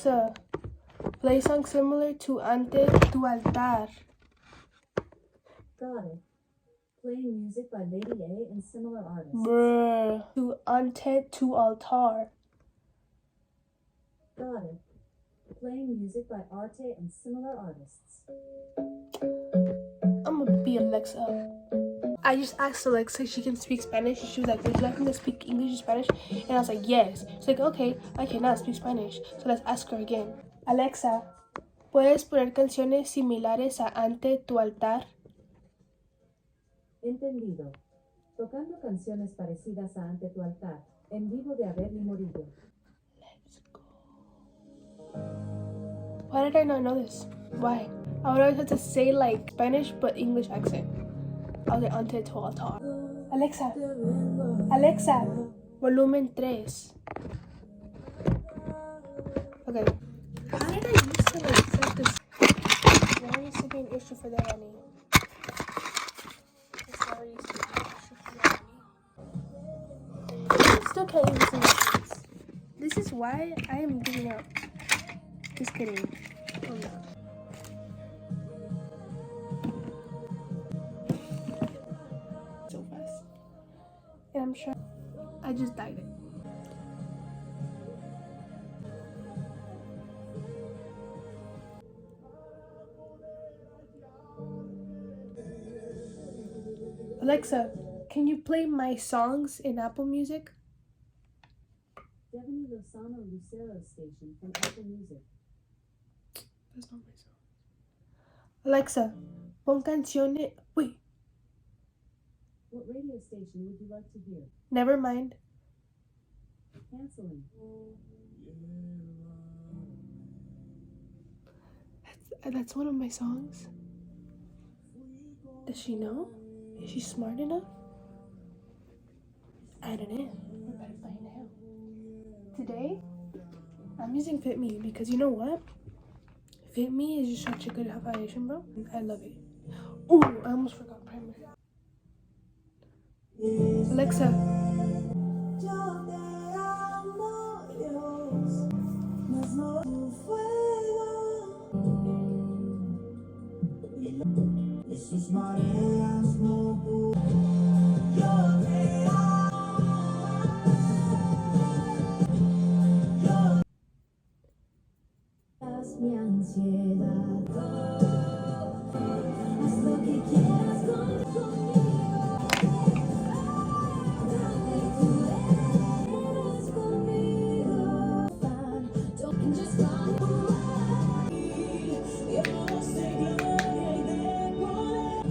So, play song similar to Ante tu altar. Got it. Playing music by Lady A and similar artists. Bruh. To Ante tu altar. Got it. Playing music by Arte and similar artists. I'm gonna be Alexa. I just asked Alexa if she can speak Spanish. She was like, would you like me to speak English or Spanish? And I was like, yes. She's like, okay, I cannot speak Spanish. So let's ask her again. Alexa, ¿puedes poner canciones similares a Ante tu altar? Entendido. Tocando canciones parecidas a Ante tu altar, en vivo de Haber y Morillo. Let's go. Why did I not know this? Why? I would always have to say like Spanish but English accent. I was like, Ante tu altar. Alexa, Alexa, volumen 3. Okay. How did I used to like set this? Why used to be an issue for that, honey? Still can't even see my face. This is why I am giving up. Just kidding. Oh no. So fast. And I'm sure I just died it. Alexa, can you play my songs in Apple Music? Devani Lozano Lucero station from Apple Music. That's not my song. Alexa, pon canciones. Wait, What radio station would you like to hear? never mind. Canceling. That's one of my songs. Does she know? Is she smart enough? I don't know. We're about to find out. Today, I'm using Fit Me because you know what? Fit Me is just such a good foundation, bro. I love it. Oh, I almost forgot primer. Alexa. Mi ansiedad. Haz lo que quieras conmigo. Dame tu eres conmigo. Don't just run away. Dios te gloria y de poder.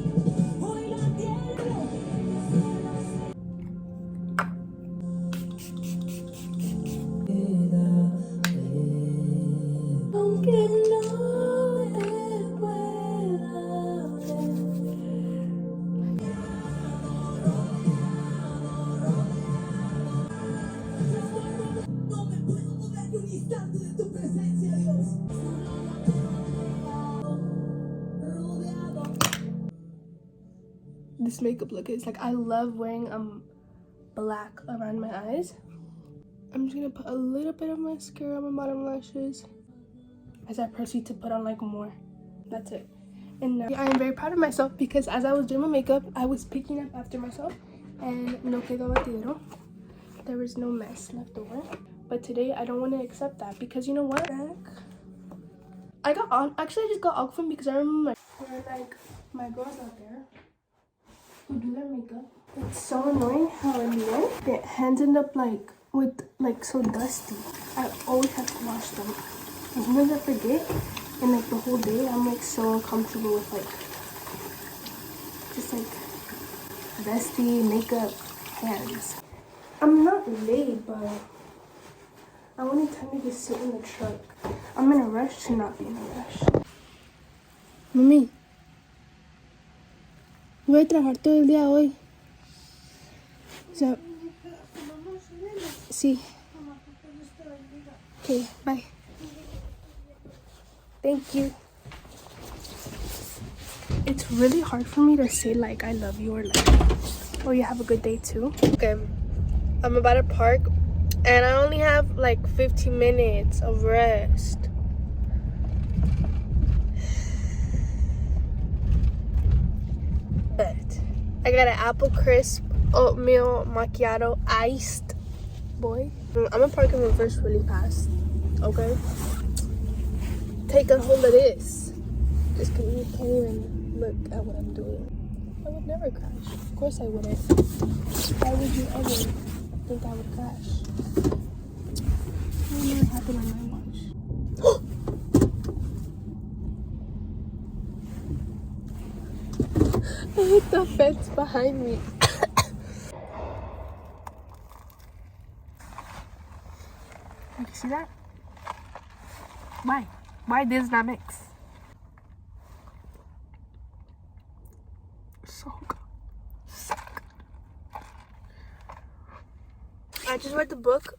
Hoy la tierra. Aunque no te pueda ver. No me puedo mover ni un instante de tu presencia, Dios. This makeup look is like, I love wearing black around my eyes. I'm just gonna put a little bit of mascara on my bottom lashes as I proceed to put on like more. That's it. And now I am very proud of myself because as I was doing my makeup, I was picking up after myself and no quedó batidero. There was no mess left over. But today I don't want to accept that because you know what? I just got Aquafin because I remember my girls out there who do their makeup. It's so annoying how in the end their hands end up so dusty. I always have to wash them. And sometimes I forget, and like the whole day I'm like so uncomfortable with just dusty makeup hands. I'm not late, but I want to tell me to sit in the truck. I'm in a rush to not be in a rush. Mami, voy a trabajar todo el día hoy. O sea, sí. Okay, bye. Thank you. It's really hard for me to say like I love you or you have a good day too. Okay, I'm about to park And I only have like 15 minutes of rest. But I got an apple crisp oatmeal macchiato iced, boy. I'm gonna park in reverse really fast, okay? Take a hold of this. Just kidding, you can't even look at what I'm doing. I would never crash. Of course I wouldn't. Why would you ever think I would crash? It would never happen on my watch. I hit the fence behind me. You see that? Why? Why does not mix? So good. So good. I just read the book,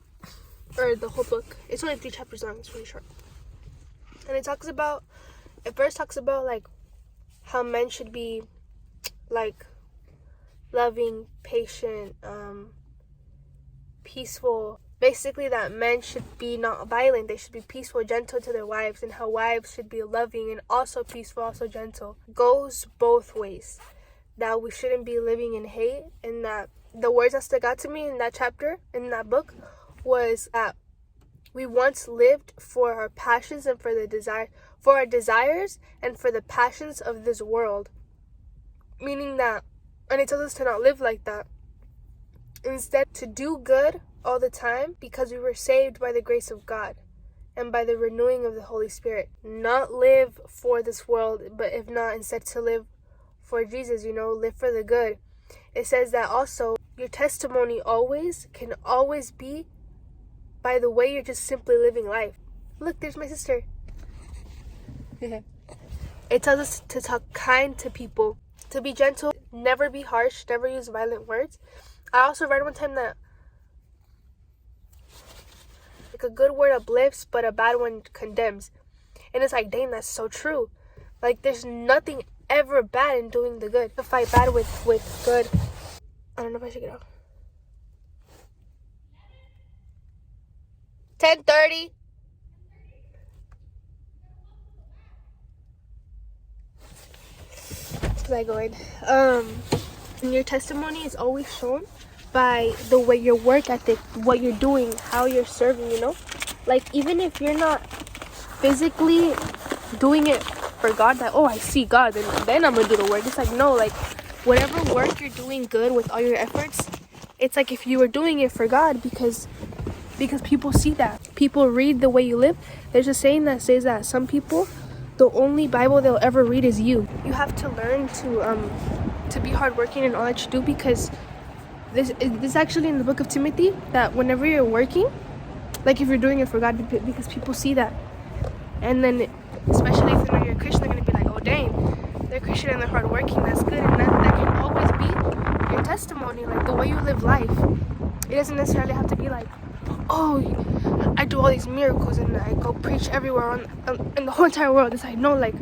or the whole book. It's only 3 chapters long. It's really short. And it talks about, it first talks about like how men should be like loving, patient, peaceful. Basically that men should be not violent. They should be peaceful, gentle to their wives, and how wives should be loving and also peaceful, also gentle. Goes both ways. That we shouldn't be living in hate, and that the words that stuck out to me in that chapter, in that book, was that we once lived for our passions and for our desires and for the passions of this world. Meaning that, and it tells us to not live like that. Instead, to do good all the time because we were saved by the grace of God and by the renewing of the Holy Spirit. Not live for this world, but if not, instead to live for Jesus, live for the good. It says that also your testimony can always be by the way you're just simply living life. Look, there's my sister. It tells us to talk kind to people, to be gentle, never be harsh, never use violent words. I also read one time that like a good word uplifts, but a bad one condemns. And it's like, dang, that's so true. Like, there's nothing ever bad in doing the good. To fight bad with good. I don't know if I should get off. 10:30. Where's I going? And your testimony is always shown by the way your work ethic, what you're doing, how you're serving, Like, even if you're not physically doing it for God, that, oh, I see God, then I'm gonna do the work. It's like, no, like, whatever work you're doing good with all your efforts, it's like if you were doing it for God, because people see that. People read the way you live. There's a saying that says that some people, the only Bible they'll ever read is you. You have to learn to be hardworking in all that you do, because this is actually in the book of Timothy, that whenever you're working, like if you're doing it for God, because people see that. And then, especially if they know you're a Christian, they're going to be like, oh, dang, they're Christian and they're hardworking, that's good. And that can always be your testimony, like the way you live life. It doesn't necessarily have to be like, oh, I do all these miracles and I go preach everywhere in the whole entire world. It's like, no, like,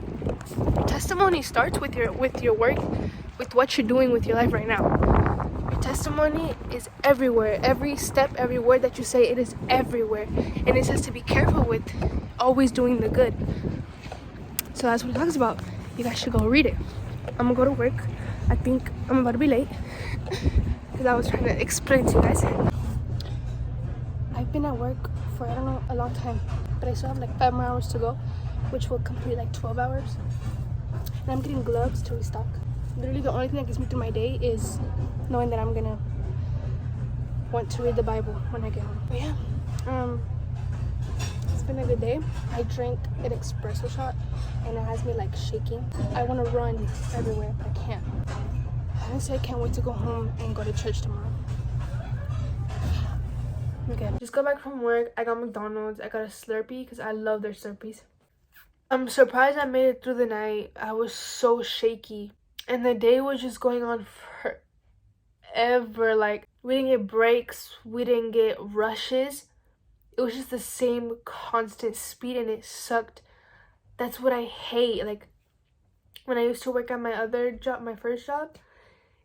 testimony starts with your work, with what you're doing with your life right now. Your testimony is everywhere. Every step, every word that you say, it is everywhere. And it says to be careful with always doing the good. So that's what it talks about. You guys should go read it. I'm gonna go to work. I think I'm about to be late because I was trying to explain to you guys. I've been at work for, I don't know, a long time, but I still have like 5 more hours to go, which will complete like 12 hours. And I'm getting gloves to restock. Literally the only thing that gets me through my day is knowing that I'm gonna want to read the Bible when I get home. But yeah, it's been a good day. I drank an espresso shot and it has me like shaking. I want to run everywhere, but I can't. Honestly, I can't wait to go home and go to church tomorrow. Okay, just got back from work. I got McDonald's. I got a Slurpee because I love their Slurpees. I'm surprised I made it through the night. I was so shaky. And the day was just going on forever. Like, we didn't get breaks. We didn't get rushes. It was just the same constant speed and it sucked. That's what I hate. Like, when I used to work at my other job, my first job,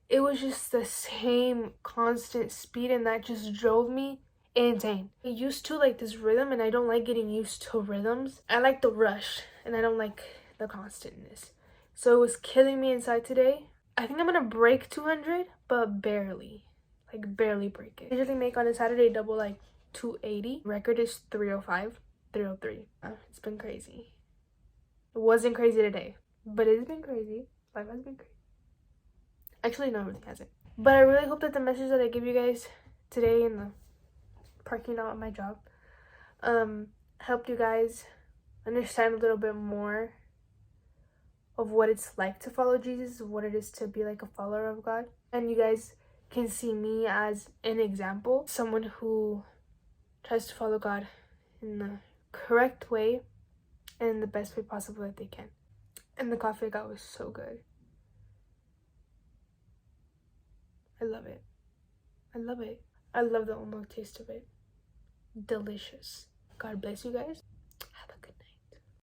it was just the same constant speed and that just drove me insane. I used to like this rhythm, and I don't like getting used to rhythms. I like the rush, and I don't like the constantness. So it was killing me inside today. I think I'm gonna break 200, but barely. Like barely break it. I usually make on a Saturday double like 280. Record is 305, 303. It's been crazy. It wasn't crazy today, but it's been crazy. Life has been crazy. Actually, no, it really hasn't. But I really hope that the message that I give you guys today in the parking lot at my job helped you guys understand a little bit more of what it's like to follow Jesus, what it is to be like a follower of God. And you guys can see me as an example, someone who tries to follow God in the correct way and in the best way possible that they can. And the coffee I got was so good. I love it. I love it. I love the almost taste of it. Delicious. God bless you guys.